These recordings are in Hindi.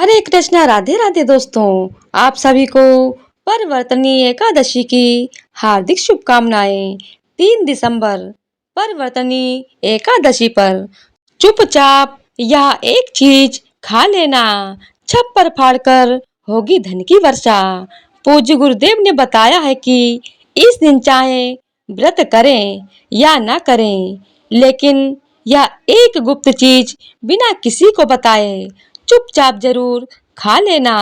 हरे कृष्णा, राधे राधे दोस्तों। आप सभी को परिवर्तनी एकादशी की हार्दिक शुभकामनाएं। 3 दिसंबर परिवर्तनी एकादशी पर चुपचाप यह एक चीज खा लेना, छप्पर फाड़कर होगी धन की वर्षा। पूज्य गुरुदेव ने बताया है कि इस दिन चाहे व्रत करें या ना करें, लेकिन यह एक गुप्त चीज बिना किसी को बताए चुपचाप जरूर खा लेना।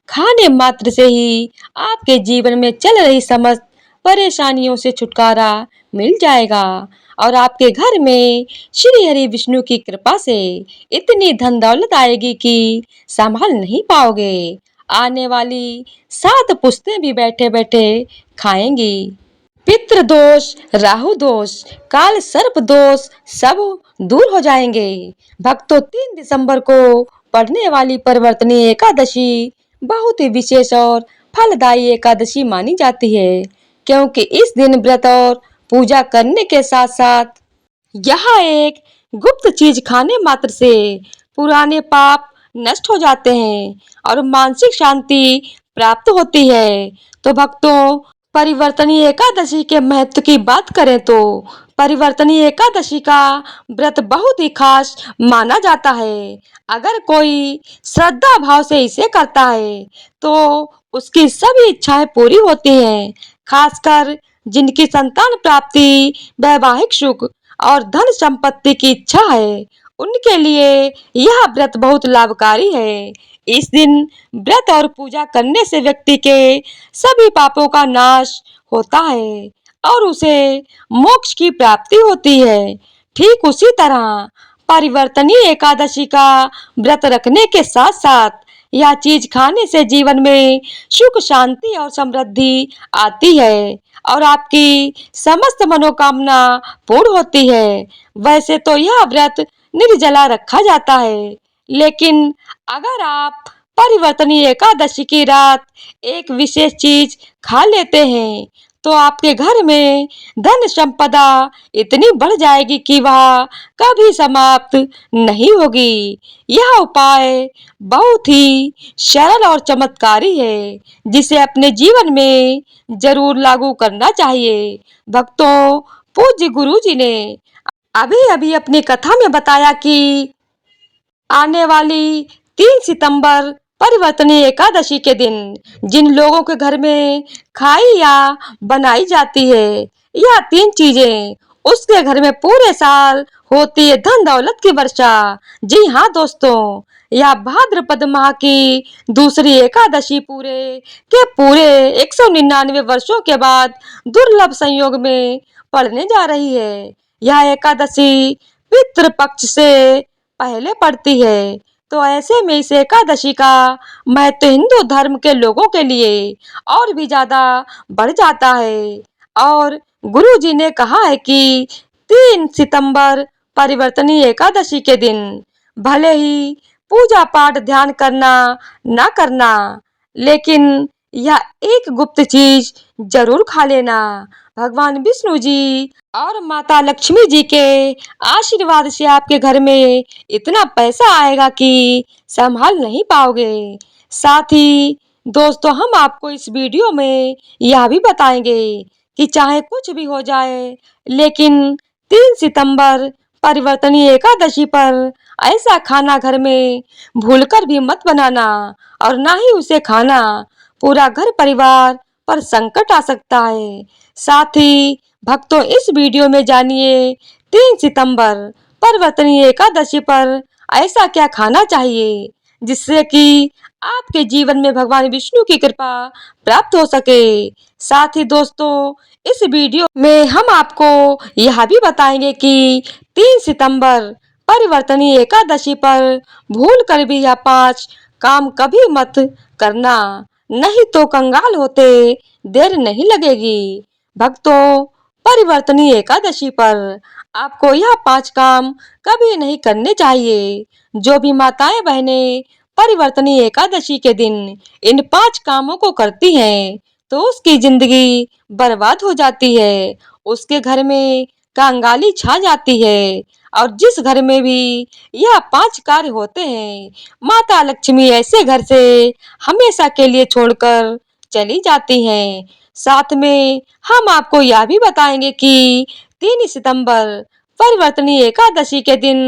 खाने मात्र से ही आपके जीवन में चल रही समस्त परेशानियों से छुटकारा मिल जाएगा और आपके घर में श्री हरि विष्णु की कृपा से इतनी धन दौलत आएगी कि संभाल नहीं पाओगे। आने वाली 7 पुश्तें भी बैठे बैठे खाएंगी। पितृ दोष, राहु दोष, काल सर्प दोष सब दूर हो जाएंगे। भक्तों, 3 दिसंबर को पढ़ने वाली परिवर्तनी एकादशी बहुत ही विशेष और फलदायी एकादशी मानी जाती है, क्योंकि इस दिन व्रत और पूजा करने के साथ साथ यहाँ एक गुप्त चीज खाने मात्र से पुराने पाप नष्ट हो जाते हैं और मानसिक शांति प्राप्त होती है। तो भक्तों, परिवर्तनी एकादशी के महत्व की बात करें तो परिवर्तनी एकादशी का व्रत बहुत ही खास माना जाता है। अगर कोई श्रद्धा भाव से इसे करता है तो उसकी सभी इच्छाएं पूरी होती हैं, खासकर जिनकी संतान प्राप्ति, वैवाहिक सुख और धन संपत्ति की इच्छा है, उनके लिए यह व्रत बहुत लाभकारी है। इस दिन व्रत और पूजा करने से व्यक्ति के सभी पापों का नाश होता है और उसे मोक्ष की प्राप्ति होती है। ठीक उसी तरह परिवर्तनी एकादशी का व्रत रखने के साथ साथ यह चीज खाने से जीवन में सुख, शांति और समृद्धि आती है और आपकी समस्त मनोकामना पूर्ण होती है। वैसे तो यह व्रत निर्जला रखा जाता है, लेकिन अगर आप परिवर्तनी एकादशी की रात एक विशेष चीज खा लेते हैं तो आपके घर में धन संपदा इतनी बढ़ जाएगी कि वह कभी समाप्त नहीं होगी। यह उपाय बहुत ही सरल और चमत्कारी है, जिसे अपने जीवन में जरूर लागू करना चाहिए। भक्तों, पूज्य गुरु जी ने अभी अभी अपनी कथा में बताया कि आने वाली 3 सितंबर परिवर्तनी एकादशी के दिन जिन लोगों के घर में खाई या बनाई जाती है यह 3 चीजें, उसके घर में पूरे साल होती है धन दौलत की वर्षा। जी हाँ दोस्तों, यह भाद्रपद माह की दूसरी एकादशी पूरे 199 वर्षों के बाद दुर्लभ संयोग में पड़ने जा रही है। यह एकादशी पितृ पक्ष से पहले पड़ती है, तो ऐसे में इस एकादशी का महत्व हिंदू धर्म के लोगों के लिए और भी ज्यादा बढ़ जाता है। और गुरु जी ने कहा है कि 3 सितंबर परिवर्तनी एकादशी के दिन भले ही पूजा पाठ ध्यान करना ना करना, लेकिन यह एक गुप्त चीज जरूर खा लेना। भगवान विष्णु जी और माता लक्ष्मी जी के आशीर्वाद से आपके घर में इतना पैसा आएगा कि संभाल नहीं पाओगे। साथ ही दोस्तों, हम आपको इस वीडियो में यह भी बताएंगे कि चाहे कुछ भी हो जाए, लेकिन 3 सितंबर परिवर्तनी एकादशी पर ऐसा खाना घर में भूलकर भी मत बनाना और ना ही उसे खाना। पूरा घर परिवार पर संकट आ सकता है। साथ ही भक्तों, इस वीडियो में जानिए 3 सितंबर परिवर्तनी एकादशी पर ऐसा क्या खाना चाहिए जिससे कि आपके जीवन में भगवान विष्णु की कृपा प्राप्त हो सके। साथ ही दोस्तों, इस वीडियो में हम आपको यह भी बताएंगे कि 3 सितंबर परिवर्तनी एकादशी पर भूल कर भी यह 5 काम कभी मत करना, नहीं तो कंगाल होते देर नहीं लगेगी। भक्तों, परिवर्तनी एकादशी पर आपको यह 5 काम कभी नहीं करने चाहिए। जो भी माताएं बहनें परिवर्तनी एकादशी के दिन इन 5 कामों को करती हैं तो उसकी जिंदगी बर्बाद हो जाती है, उसके घर में कंगाली छा जाती है। और जिस घर में भी यह 5 कार्य होते हैं, माता लक्ष्मी ऐसे घर से हमेशा के लिए छोड़कर चली जाती हैं। साथ में हम आपको यह भी बताएंगे कि 3 सितंबर परिवर्तनी एकादशी के दिन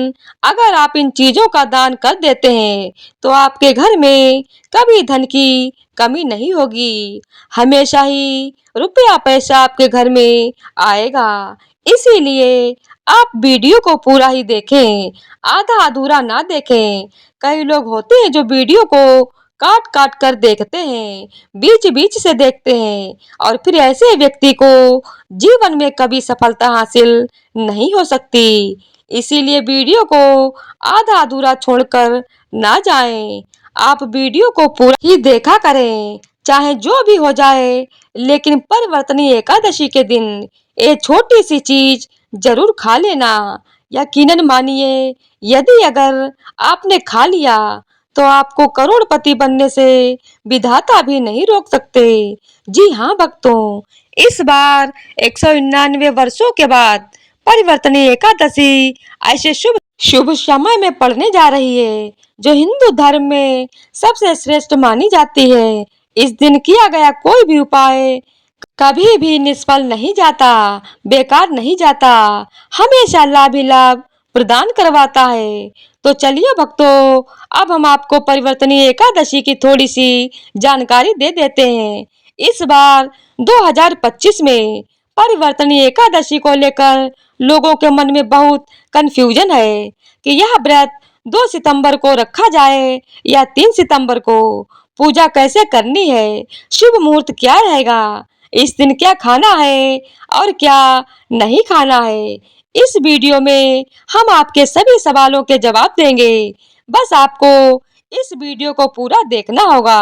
अगर आप इन चीजों का दान कर देते हैं, तो आपके घर में कभी धन की कमी नहीं होगी। हमेशा ही रुपया पैसा आपके घर में आएगा। इसीलिए आप वीडियो को पूरा ही देखें, आधा अधूरा ना देखें। कई लोग होते हैं जो वीडियो को काट काट कर देखते हैं, बीच बीच से देखते हैं, और फिर ऐसे व्यक्ति को जीवन में कभी सफलता हासिल नहीं हो सकती। इसीलिए वीडियो को आधा अधूरा छोड़कर ना जाएं। आप वीडियो को पूरा ही देखा करें, चाहे जो भी हो जाए, लेकिन परिवर्तनी एकादशी के दिन ये छोटी सी चीज जरूर खा लेना। यकीनन मानिए, यदि अगर आपने खा लिया तो आपको करोड़पति बनने से विधाता भी नहीं रोक सकते। जी हाँ भक्तों, इस बार 199 वर्षों के बाद परिवर्तनी एकादशी ऐसे शुभ शुभ समय में पड़ने जा रही है, जो हिंदू धर्म में सबसे श्रेष्ठ मानी जाती है। इस दिन किया गया कोई भी उपाय कभी भी निष्फल नहीं जाता, बेकार नहीं जाता, हमेशा लाभ ही लाभ प्रदान करवाता है। तो चलिए भक्तों, अब हम आपको परिवर्तनी एकादशी की थोड़ी सी जानकारी दे देते हैं। इस बार 2025 में परिवर्तनी एकादशी को लेकर लोगों के मन में बहुत कंफ्यूजन है कि यह व्रत 2 सितंबर को रखा जाए या 3 सितंबर को। पूजा कैसे करनी है, शुभ मुहूर्त क्या रहेगा, इस दिन क्या खाना है और क्या नहीं खाना है। इस वीडियो में हम आपके सभी सवालों के जवाब देंगे। बस आपको इस वीडियो को पूरा देखना होगा।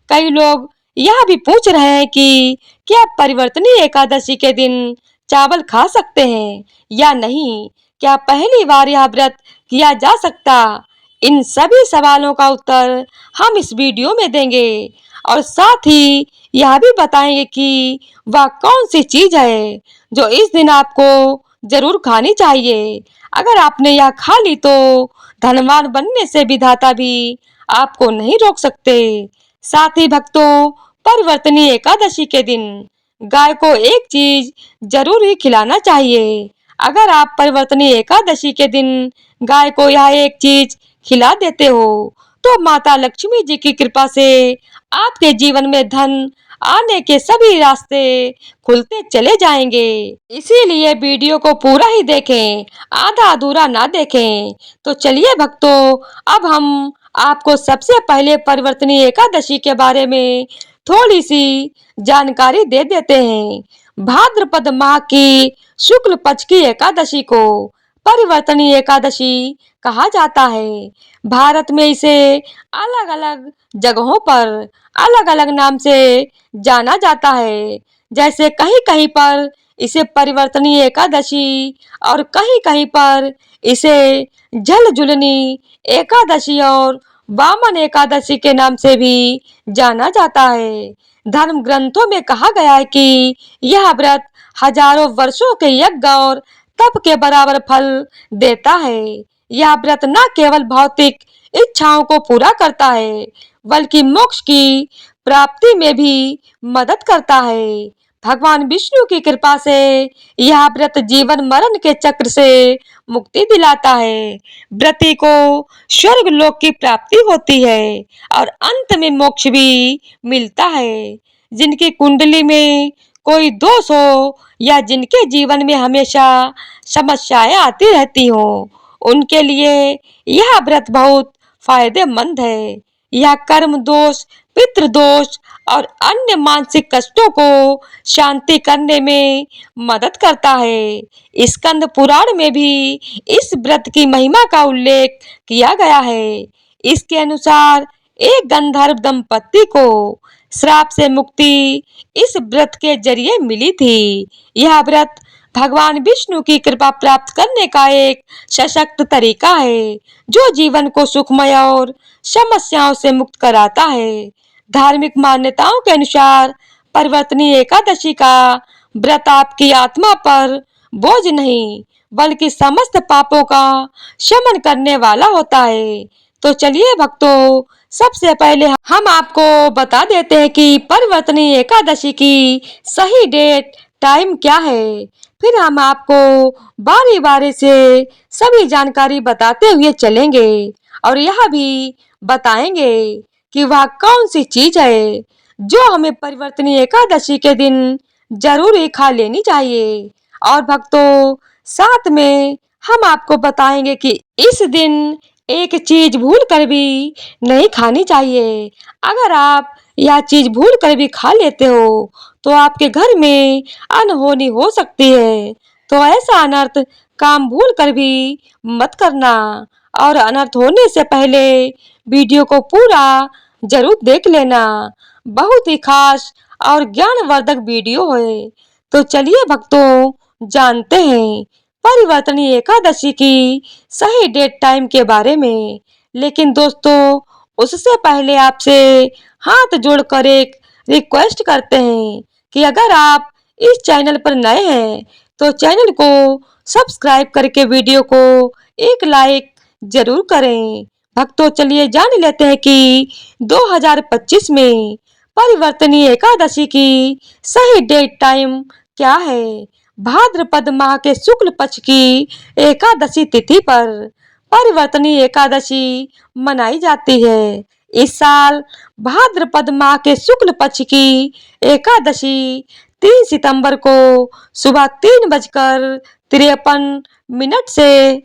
कई लोग यह भी पूछ रहे हैं कि क्या परिवर्तनी एकादशी के दिन चावल खा सकते हैं या नहीं? क्या पहली बार यह व्रत किया जा सकता? इन सभी सवालों का उत्तर हम इस वीडियो में देंगे, और साथ ही यह भी बताएंगे कि वह कौन सी चीज है जो इस दिन आपको जरूर खानी चाहिए। अगर आपने यह खा ली तो धनवान बनने से विधाता भी आपको नहीं रोक सकते। साथ ही भक्तों, परिवर्तनी एकादशी के दिन गाय को एक चीज जरूर ही खिलाना चाहिए। अगर आप परिवर्तनी एकादशी के दिन गाय को यह एक चीज खिला देते हो, तो माता लक्ष्मी जी की कृपा से आपके जीवन में धन आने के सभी रास्ते खुलते चले जाएंगे। इसीलिए वीडियो को पूरा ही देखें, आधा अधूरा ना देखें। तो चलिए भक्तों, अब हम आपको सबसे पहले परिवर्तनी एकादशी के बारे में थोड़ी सी जानकारी दे देते हैं। भाद्रपद माह की शुक्ल पक्ष की एकादशी को परिवर्तनी एकादशी कहा जाता है। भारत में इसे अलग अलग जगहों पर अलग अलग नाम से जाना जाता है। जैसे कहीं कहीं पर इसे परिवर्तनी एकादशी और कहीं कहीं पर इसे जल जुलनी एकादशी और वामन एकादशी के नाम से भी जाना जाता है। धर्म ग्रंथों में कहा गया है कि यह व्रत हजारों वर्षों के यज्ञ और तप के बराबर फल देता है। यह व्रत न केवल भौतिक इच्छाओं को पूरा करता है, बल्कि मोक्ष की प्राप्ति में भी मदद करता है। भगवान विष्णु की कृपा से यह व्रत जीवन मरण के चक्र से मुक्ति दिलाता है। व्रती को स्वर्ग लोक की प्राप्ति होती है और अंत में मोक्ष भी मिलता है। जिनकी कुंडली में कोई दोष हो या जिनके जीवन में हमेशा समस्याएं आती रहती हो, उनके लिए यह व्रत बहुत फायदेमंद है। यह कर्म दोष, पितृ दोष और अन्य मानसिक कष्टों को शांति करने में मदद करता है। स्कंद पुराण में भी इस व्रत की महिमा का उल्लेख किया गया है। इसके अनुसार एक गंधर्व दंपति को श्राप से मुक्ति इस व्रत के जरिए मिली थी। यह व्रत भगवान विष्णु की कृपा प्राप्त करने का एक सशक्त तरीका है, जो जीवन को सुखमय और समस्याओं से मुक्त कराता है। धार्मिक मान्यताओं के अनुसार परिवर्तनी एकादशी का व्रत आपकी आत्मा पर बोझ नहीं, बल्कि समस्त पापों का शमन करने वाला होता है। तो चलिए भक्तों, सबसे पहले हम आपको बता देते हैं कि परिवर्तनी एकादशी की सही डेट टाइम क्या है। फिर हम आपको बारी बारी से सभी जानकारी बताते हुए चलेंगे और यह भी बताएंगे कि वह कौन सी चीज है जो हमें परिवर्तनी एकादशी के दिन जरूर ही खा लेनी चाहिए। और भक्तों, साथ में हम आपको बताएंगे कि इस दिन एक चीज भूल कर भी नहीं खानी चाहिए। अगर आप यह चीज भूल कर भी खा लेते हो तो आपके घर में अनहोनी हो सकती है। तो ऐसा अनर्थ काम भूल कर भी मत करना और अनर्थ होने से पहले वीडियो को पूरा जरूर देख लेना। बहुत ही खास और ज्ञानवर्धक वीडियो है। तो चलिए भक्तों, जानते हैं परिवर्तनी एकादशी की सही डेट टाइम के बारे में। लेकिन दोस्तों, उससे पहले आपसे हाथ जोड़कर एक रिक्वेस्ट करते हैं कि अगर आप इस चैनल पर नए हैं तो चैनल को सब्सक्राइब करके वीडियो को एक लाइक जरूर करें। भक्तों, चलिए जान लेते हैं कि 2025 में परिवर्तनी एकादशी की सही डेट टाइम क्या है। भाद्रपद माह के शुक्ल पक्ष की एकादशी तिथि पर परिवर्तनी एकादशी मनाई जाती है। इस साल भाद्रपद माह के शुक्ल पक्ष की एकादशी 3 सितंबर को सुबह 3:53 से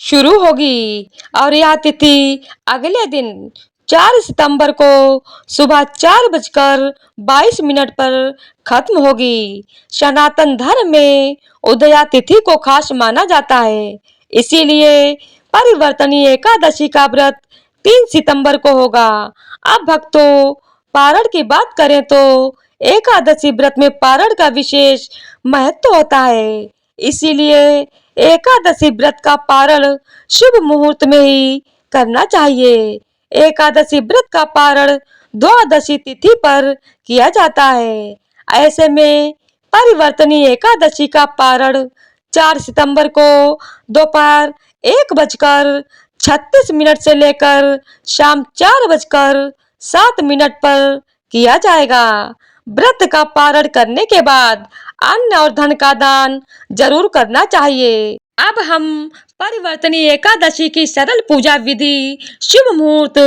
शुरू होगी और यह तिथि अगले दिन 4 सितंबर को सुबह 4:22 पर खत्म होगी। सनातन धर्म में उदया तिथि को खास माना जाता है, इसीलिए परिवर्तनी एकादशी का व्रत 3 सितंबर को होगा। अब भक्तों, पारण की बात करें तो एकादशी व्रत में पारण का विशेष महत्व होता है, इसीलिए एकादशी व्रत का पारण शुभ मुहूर्त में ही करना चाहिए। एकादशी व्रत का पारण द्वादशी तिथि पर किया जाता है। ऐसे में परिवर्तनी एकादशी का पारण 4 सितंबर को दोपहर 1:36 से लेकर शाम 4:07 पर किया जाएगा। व्रत का पारण करने के बाद अन्न और धन का दान जरूर करना चाहिए। अब हम परिवर्तनी एकादशी की सरल पूजा विधि, शुभ मुहूर्त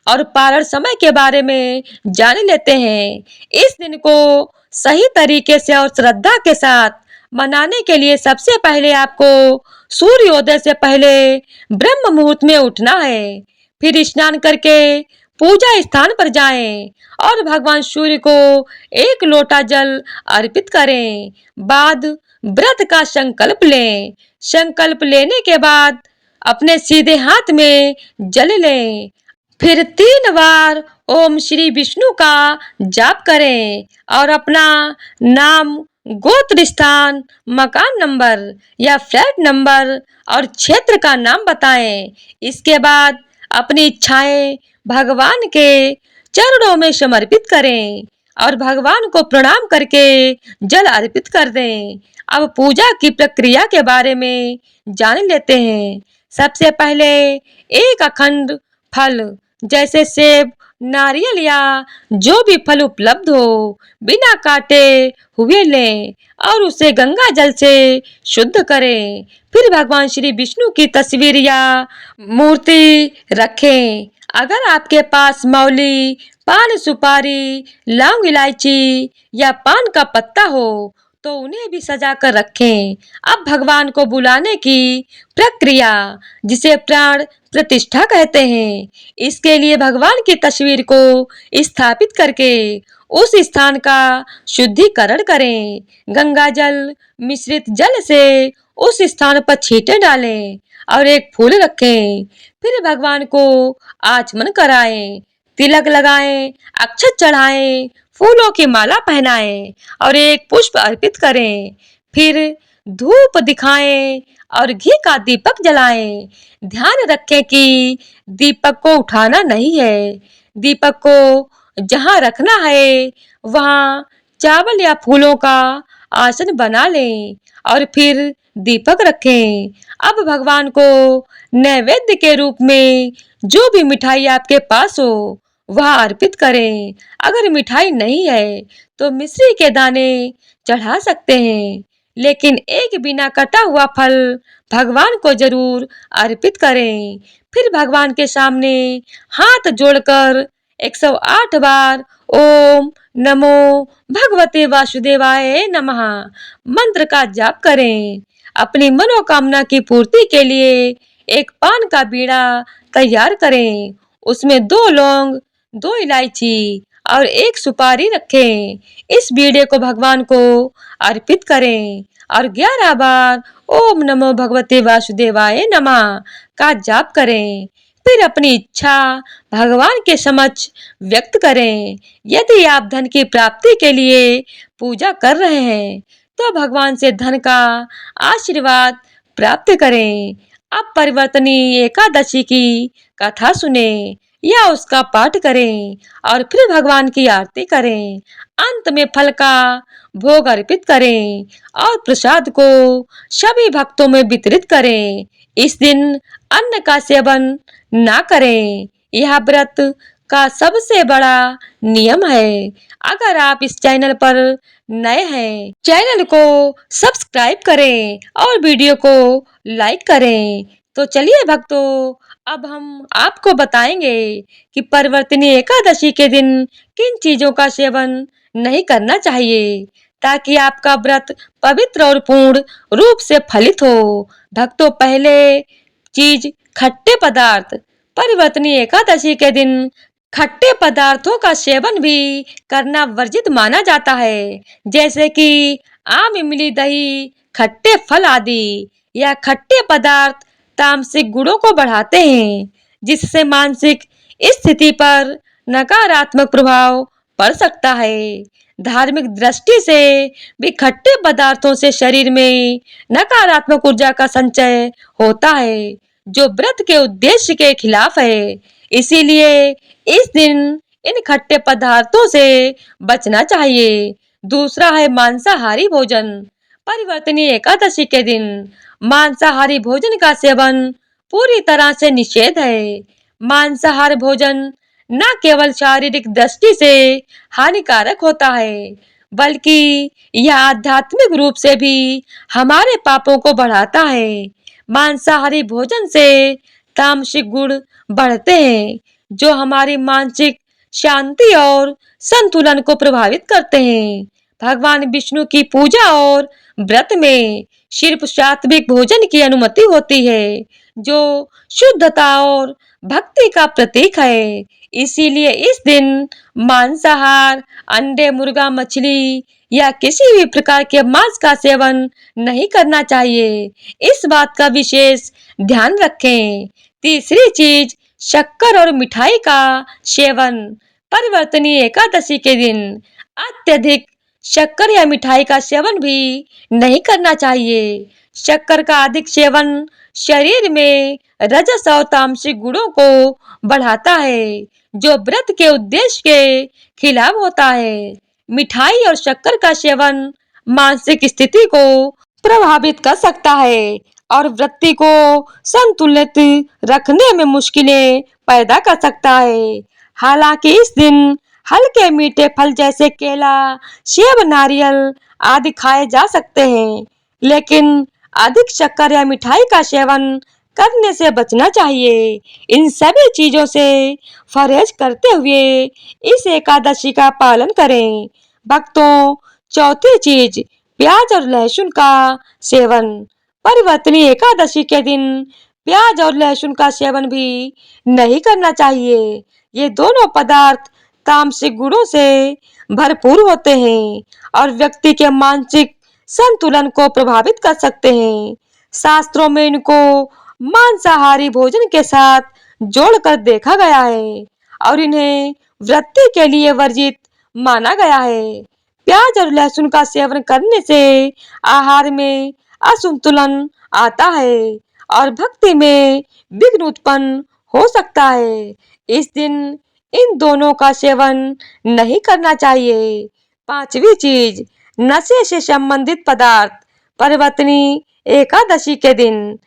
और पारण समय के बारे में जान लेते हैं। इस दिन को सही तरीके से और श्रद्धा के साथ मनाने के लिए सबसे पहले आपको सूर्योदय से पहले ब्रह्म मुहूर्त में उठना है। फिर स्नान करके पूजा स्थान पर जाएं और भगवान सूर्य को एक लोटा जल अर्पित करें। बाद व्रत का संकल्प लें। संकल्प लेने के बाद अपने सीधे हाथ में जल लें। फिर 3 बार ओम श्री विष्णु का जाप करें और अपना नाम, गोत्र, स्थान, मकान नंबर या फ्लैट नंबर और क्षेत्र का नाम बताएं। इसके बाद अपनी इच्छाएं भगवान के चरणों में समर्पित करें और भगवान को प्रणाम करके जल अर्पित कर दें। अब पूजा की प्रक्रिया के बारे में जान लेते हैं। सबसे पहले एक अखंड फल जैसे सेब, नारियल या जो भी फल उपलब्ध हो, बिना काटे हुए लें और उसे गंगा जल से शुद्ध करें। फिर भगवान श्री विष्णु की तस्वीर या मूर्ति रखें। अगर आपके पास मौली, पान सुपारी, लौंग, इलायची या पान का पत्ता हो तो उन्हें भी सजा कर रखें। अब भगवान को बुलाने की प्रक्रिया, जिसे प्राण प्रतिष्ठा कहते हैं, इसके लिए भगवान की तस्वीर को स्थापित करके उस स्थान का शुद्धिकरण करें। गंगा जल मिश्रित जल से उस स्थान पर छींटे डालें और एक फूल रखें। फिर भगवान को आचमन कराएं, तिलक लगाएं, अक्षत चढ़ाएं, फूलों की माला पहनाएं और एक पुष्प अर्पित करें। फिर धूप दिखाएं और घी का दीपक जलाएं। ध्यान रखें कि दीपक को उठाना नहीं है। दीपक को जहां रखना है वहां चावल या फूलों का आसन बना लें और फिर दीपक रखें। अब भगवान को नैवेद्य के रूप में जो भी मिठाई आपके पास हो वह अर्पित करें। अगर मिठाई नहीं है तो मिश्री के दाने चढ़ा सकते हैं, लेकिन एक बिना कटा हुआ फल भगवान को जरूर अर्पित करें। फिर भगवान के सामने हाथ जोड़कर 108 बार ओम नमो भगवते वासुदेवाय नमः मंत्र का जाप करें। अपनी मनोकामना की पूर्ति के लिए एक पान का बीड़ा तैयार करें। उसमें 2 लौंग, 2 इलायची और 1 सुपारी रखें। इस बीड़े को भगवान को अर्पित करें और 11 बार ओम नमो भगवते वासुदेवाय नमः का जाप करें। फिर अपनी इच्छा भगवान के समक्ष व्यक्त करें। यदि आप धन की प्राप्ति के लिए पूजा कर रहे हैं तो भगवान से धन का आशीर्वाद प्राप्त करें। अब परिवर्तनी एकादशी की कथा सुने या उसका पाठ करें और फिर भगवान की आरती करें। अंत में फल का भोग अर्पित करें और प्रसाद को सभी भक्तों में वितरित करें। इस दिन अन्न का सेवन ना करें। यह व्रत का सबसे बड़ा नियम है। अगर आप इस चैनल पर नए हैं, चैनल को सब्सक्राइब करें और वीडियो को लाइक करें। तो चलिए भक्तों, अब हम आपको बताएंगे कि परिवर्तनी एकादशी के दिन किन चीजों का सेवन नहीं करना चाहिए ताकि आपका व्रत पवित्र और पूर्ण रूप से फलित हो। भक्तों, पहले चीज खट्टे पदार्थ। परिवर्तनी एकादशी के दिन खट्टे पदार्थों का सेवन भी करना वर्जित माना जाता है, जैसे कि आम, इमली, दही, खट्टे फल आदि। यह खट्टे पदार्थ तामसिक गुणों को बढ़ाते हैं, जिससे मानसिक स्थिति पर नकारात्मक प्रभाव पड़ सकता है। धार्मिक दृष्टि से भी खट्टे पदार्थों से शरीर में नकारात्मक ऊर्जा का संचय होता है, जो व्रत के उद्देश्य के खिलाफ है। इसीलिए इस दिन इन खट्टे पदार्थों से बचना चाहिए। दूसरा है मांसाहारी भोजन। परिवर्तनी एकादशी के दिन मांसाहारी भोजन का सेवन पूरी तरह से निषेध है। मांसाहार भोजन न केवल शारीरिक दृष्टि से हानिकारक होता है, बल्कि यह आध्यात्मिक रूप से भी हमारे पापों को बढ़ाता है। मांसाहारी भोजन से तामसिक गुण बढ़ते हैं, जो हमारी मानसिक शांति और संतुलन को प्रभावित करते हैं। भगवान विष्णु की पूजा और व्रत में सिर्फ सात्विक भोजन की अनुमति होती है, जो शुद्धता और भक्ति का प्रतीक है। इसीलिए इस दिन मांसाहार, अंडे, मुर्गा, मछली या किसी भी प्रकार के मांस का सेवन नहीं करना चाहिए। इस बात का विशेष ध्यान रखें। तीसरी चीज शक्कर और मिठाई का सेवन। परिवर्तनी एकादशी के दिन अत्यधिक शक्कर या मिठाई का सेवन भी नहीं करना चाहिए। शक्कर का अधिक सेवन शरीर में रजस और तामसिक गुणों को बढ़ाता है, जो व्रत के उद्देश्य के खिलाफ होता है। मिठाई और शक्कर का सेवन मानसिक स्थिति को प्रभावित कर सकता है और वृत्ति को संतुलित रखने में मुश्किलें पैदा कर सकता है। हालांकि इस दिन हल्के मीठे फल जैसे केला, सेब, नारियल आदि खाए जा सकते हैं, लेकिन अधिक शक्कर या मिठाई का सेवन करने से बचना चाहिए। इन सभी चीजों से परहेज करते हुए इस एकादशी का पालन करें। भक्तों, चौथी चीज प्याज और लहसुन का सेवन। परिवर्तनी एकादशी के दिन प्याज और लहसुन का सेवन भी नहीं करना चाहिए। ये दोनों पदार्थ तामसिक गुणों से भरपूर होते हैं और व्यक्ति के मानसिक संतुलन को प्रभावित कर सकते हैं। शास्त्रों में इनको मांसाहारी भोजन के साथ जोड़कर देखा गया है और इन्हें वृत्ति के लिए वर्जित माना गया है। प्याज और लहसुन का सेवन करने से आहार में असंतुलन आता है और भक्ति में विघ्न उत्पन्न हो सकता है। इस दिन इन दोनों का सेवन नहीं करना चाहिए। पांचवी चीज नशे से संबंधित पदार्थ। परिवर्तनी एकादशी के दिन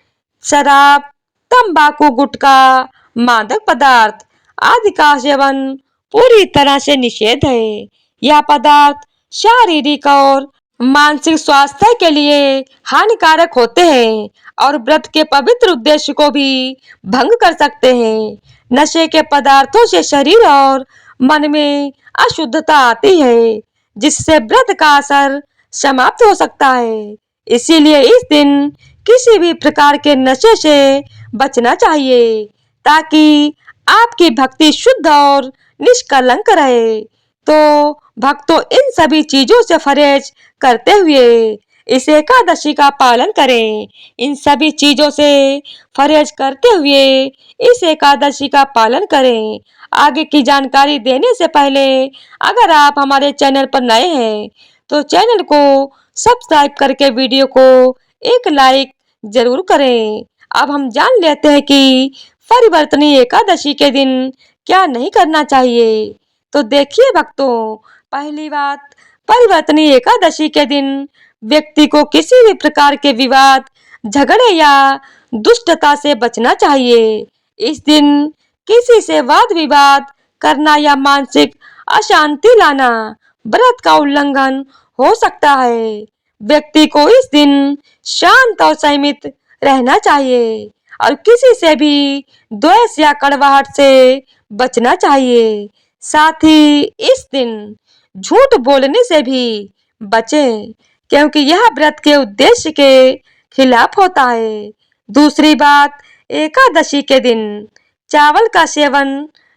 शराब, तंबाकू, गुटखा, मादक पदार्थ आदि का सेवन पूरी तरह से निषेध है। यह पदार्थ शारीरिक और मानसिक स्वास्थ्य के लिए हानिकारक होते हैं और व्रत के पवित्र उद्देश्य को भी भंग कर सकते हैं। नशे के पदार्थों से शरीर और मन में अशुद्धता आती है, जिससे व्रत का असर समाप्त हो सकता है। इसीलिए इस दिन किसी भी प्रकार के नशे से बचना चाहिए, ताकि आपकी भक्ति शुद्ध और निष्कलंक रहे। तो भक्तों, इन सभी चीजों से परहेज करते हुए इस एकादशी का पालन करें। इन सभी चीजों से परहेज करते हुए इस एकादशी का पालन करें। आगे की जानकारी देने से पहले अगर आप हमारे चैनल पर नए हैं तो चैनल को सब्सक्राइब करके वीडियो को एक लाइक जरूर करें। अब हम जान लेते हैं कि परिवर्तनी एकादशी के दिन क्या नहीं करना चाहिए। तो देखिए भक्तों, पहली बात, परिवर्तनी एकादशी के दिन व्यक्ति को किसी भी प्रकार के विवाद, झगड़े या दुष्टता से बचना चाहिए। इस दिन किसी से वाद विवाद करना या मानसिक अशांति लाना व्रत का उल्लंघन हो सकता है। व्यक्ति को इस दिन शांत और संयमित रहना चाहिए और किसी से भी द्वेष या कड़वाहट से बचना चाहिए। साथ ही इस दिन झूठ बोलने से भी बचें, क्योंकि यह व्रत के उद्देश्य के खिलाफ होता है। दूसरी बात, एकादशी के दिन चावल का सेवन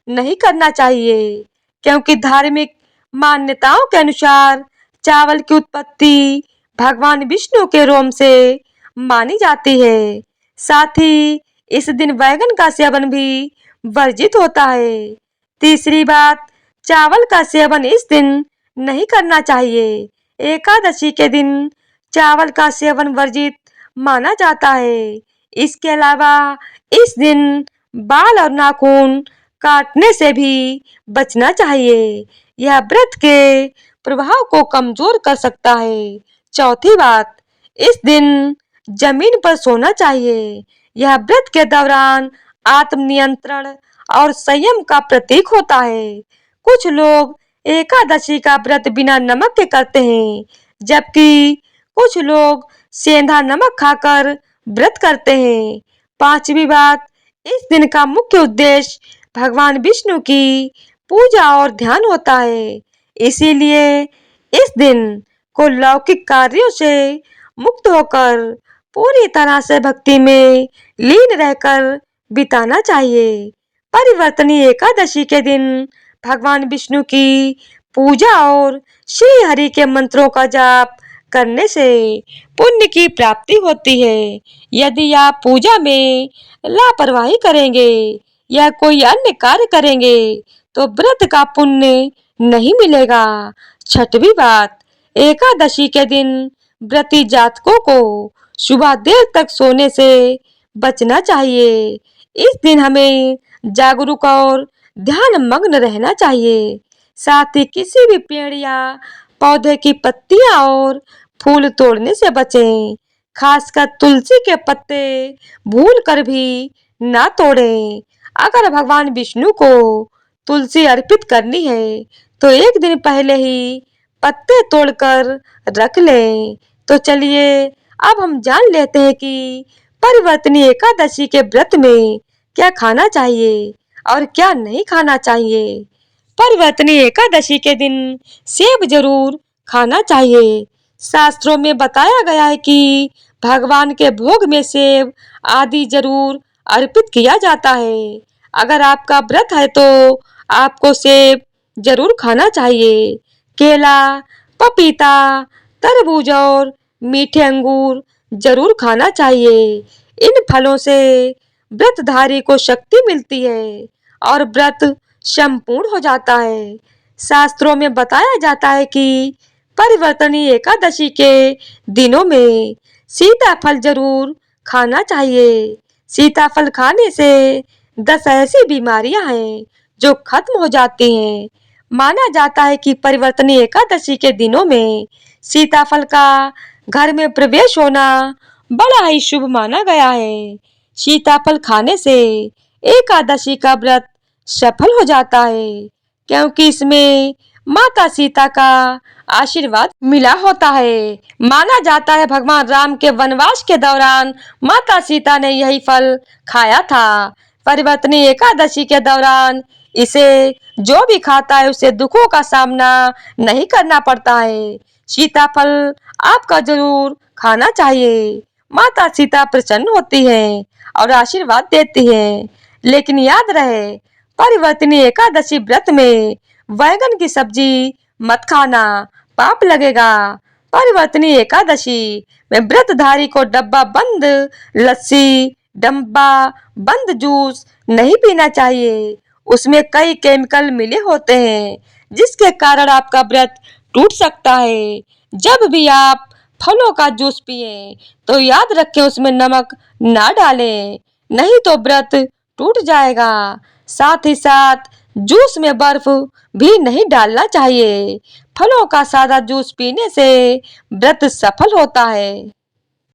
नहीं करना चाहिए, क्योंकि धार्मिक मान्यताओं के अनुसार चावल की उत्पत्ति भगवान विष्णु के रोम से मानी जाती है। साथ ही इस दिन बैगन का सेवन भी वर्जित होता है। तीसरी बात, चावल का सेवन इस दिन नहीं करना चाहिए। एकादशी के दिन चावल का सेवन वर्जित माना जाता है। इसके अलावा इस दिन बाल और नाखून काटने से भी बचना चाहिए। यह व्रत के प्रभाव को कमजोर कर सकता है। चौथी बात, इस दिन जमीन पर सोना चाहिए। यह व्रत के दौरान आत्मनियंत्रण और संयम का प्रतीक होता है। कुछ लोग एकादशी का व्रत बिना नमक के करते हैं, जबकि कुछ लोग सेंधा नमक खाकर व्रत करते हैं। पांचवी बात, इस दिन का मुख्य उद्देश्य भगवान विष्णु की पूजा और ध्यान होता है। इसीलिए इस दिन को लौकिक कार्यों से मुक्त होकर पूरी तरह से भक्ति में लीन रहकर बिताना चाहिए। परिवर्तनी एकादशी के दिन भगवान विष्णु की पूजा और श्री हरि के मंत्रों का जाप करने से पुण्य की प्राप्ति होती है। यदि आप पूजा में लापरवाही करेंगे या कोई अन्य कार्य करेंगे तो व्रत का पुण्य नहीं मिलेगा। छठवीं बात, एकादशी के दिन व्रती जातकों को सुबह देर तक सोने से बचना चाहिए। इस दिन हमें जागरूक और ध्यान मग्न रहना चाहिए। साथ ही किसी भी पेड़ या पौधे की पत्तियां और फूल तोड़ने से बचें। खासकर तुलसी के पत्ते भूल कर भी ना तोड़ें। अगर भगवान विष्णु को तुलसी अर्पित करनी है तो एक दिन पहले ही पत्ते तोड़कर रख लें। तो चलिए अब हम जान लेते हैं कि परिवर्तनी एकादशी के व्रत में क्या खाना चाहिए और क्या नहीं खाना चाहिए। परिवर्तनी एकादशी के दिन सेब जरूर खाना चाहिए। शास्त्रों में बताया गया है कि भगवान के भोग में सेब आदि जरूर अर्पित किया जाता है। अगर आपका व्रत है तो आपको सेब जरूर खाना चाहिए। केला, पपीता, तरबूज और मीठे अंगूर जरूर खाना चाहिए। इन फलों से व्रतधारी को शक्ति मिलती है और व्रत संपूर्ण हो जाता है। शास्त्रों में बताया जाता है कि परिवर्तनी एकादशी के दिनों में सीताफल जरूर खाना चाहिए। सीताफल खाने से 10 ऐसी बीमारियां हैं जो खत्म हो जाती हैं। माना जाता है कि परिवर्तनी एकादशी के दिनों में सीताफल का घर में प्रवेश होना बड़ा ही शुभ माना गया है। सीताफल खाने से एकादशी का व्रत सफल हो जाता है, क्योंकि इसमें माता सीता का आशीर्वाद मिला होता है। माना जाता है भगवान राम के वनवास के दौरान माता सीता ने यही फल खाया था। परिवर्तनी एकादशी के दौरान इसे जो भी खाता है उसे दुखों का सामना नहीं करना पड़ता है। सीताफल आपका जरूर खाना चाहिए। माता सीता प्रसन्न होती है और आशीर्वाद देती है। लेकिन याद रहे, परिवर्तनी एकादशी व्रत में बैंगन की सब्जी मत खाना, पाप लगेगा। परिवर्तनी एकादशी में व्रतधारी को डब्बा बंद लस्सी, डब्बा बंद जूस नहीं पीना चाहिए। उसमें कई केमिकल मिले होते हैं, जिसके कारण आपका व्रत टूट सकता है। जब भी आप फलों का जूस पिए तो याद रखें उसमें नमक ना डालें, नहीं तो व्रत टूट जाएगा। साथ ही साथ जूस में बर्फ भी नहीं डालना चाहिए। फलों का सादा जूस पीने से व्रत सफल होता है।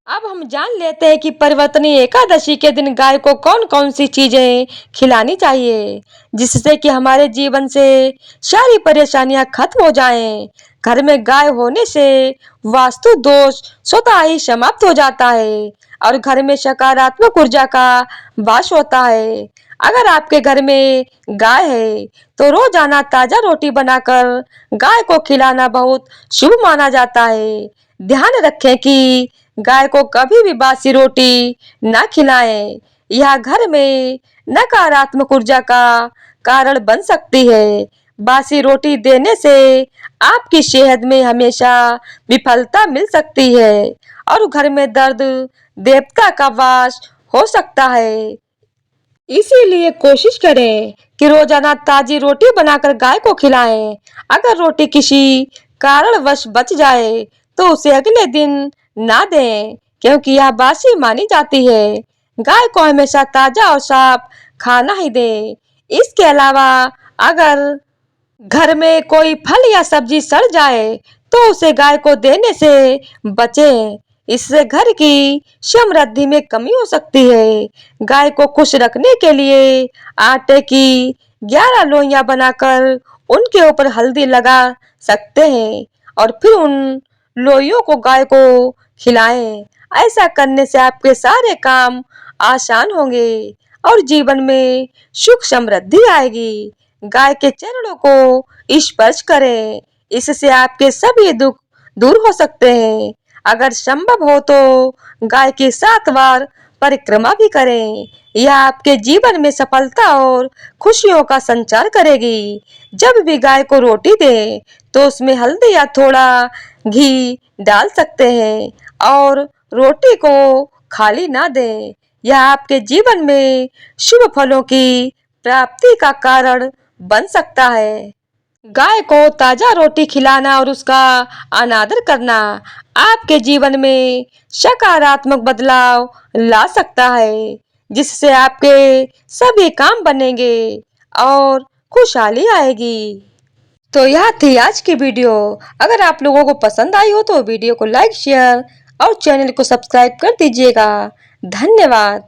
अब हम जान लेते हैं कि परिवर्तनी एकादशी के दिन गाय को कौन कौन सी चीजें खिलानी चाहिए, जिससे कि हमारे जीवन से सारी परेशानियां खत्म हो जाएं। घर में गाय होने से वास्तु दोष स्वतः ही समाप्त हो जाता है और घर में सकारात्मक ऊर्जा का वास होता है। अगर आपके घर में गाय है तो रोजाना ताजा रोटी बनाकर गाय को खिलाना बहुत शुभ माना जाता है। ध्यान रखें कि गाय को कभी भी बासी रोटी न खिलाएं। यह घर में नकारात्मक ऊर्जा का कारण बन सकती है। बासी रोटी देने से आपकी सेहत में हमेशा विफलता मिल सकती है और घर में दर्द देवता का वास हो सकता है। इसीलिए कोशिश करें कि रोजाना ताजी रोटी बनाकर गाय को खिलाएं। अगर रोटी किसी कारणवश बच जाए तो उसे अगले दिन ना दें, क्योंकि यह बासी मानी जाती है। गाय को हमेशा ताजा और साफ खाना ही दें। इसके अलावा अगर घर में कोई फल या सब्जी सड़ जाए तो उसे गाय को देने से बचें। इससे घर की समृद्धि में कमी हो सकती है। गाय को खुश रखने के लिए आटे की 11 लोइयां बनाकर उनके ऊपर हल्दी लगा सकते हैं और फिर उन लोइयों को गाय को खिलाएं। ऐसा करने से आपके सारे काम आसान होंगे और जीवन में सुख समृद्धि आएगी। गाय के चरणों को स्पर्श करें, इससे आपके सभी दुख दूर हो सकते हैं। अगर संभव हो तो गाय की 7 बार परिक्रमा भी करें। यह आपके जीवन में सफलता और खुशियों का संचार करेगी। जब भी गाय को रोटी दें तो उसमें हल्दी या थोड़ा घी डाल सकते हैं और रोटी को खाली ना दें। यह आपके जीवन में शुभ फलों की प्राप्ति का कारण बन सकता है। गाय को ताजा रोटी खिलाना और उसका अनादर करना आपके जीवन में सकारात्मक बदलाव ला सकता है, जिससे आपके सभी काम बनेंगे और खुशहाली आएगी। तो यह थी आज की वीडियो। अगर आप लोगों को पसंद आई हो तो वीडियो को लाइक, शेयर और चैनल को सब्सक्राइब कर दीजिएगा। धन्यवाद।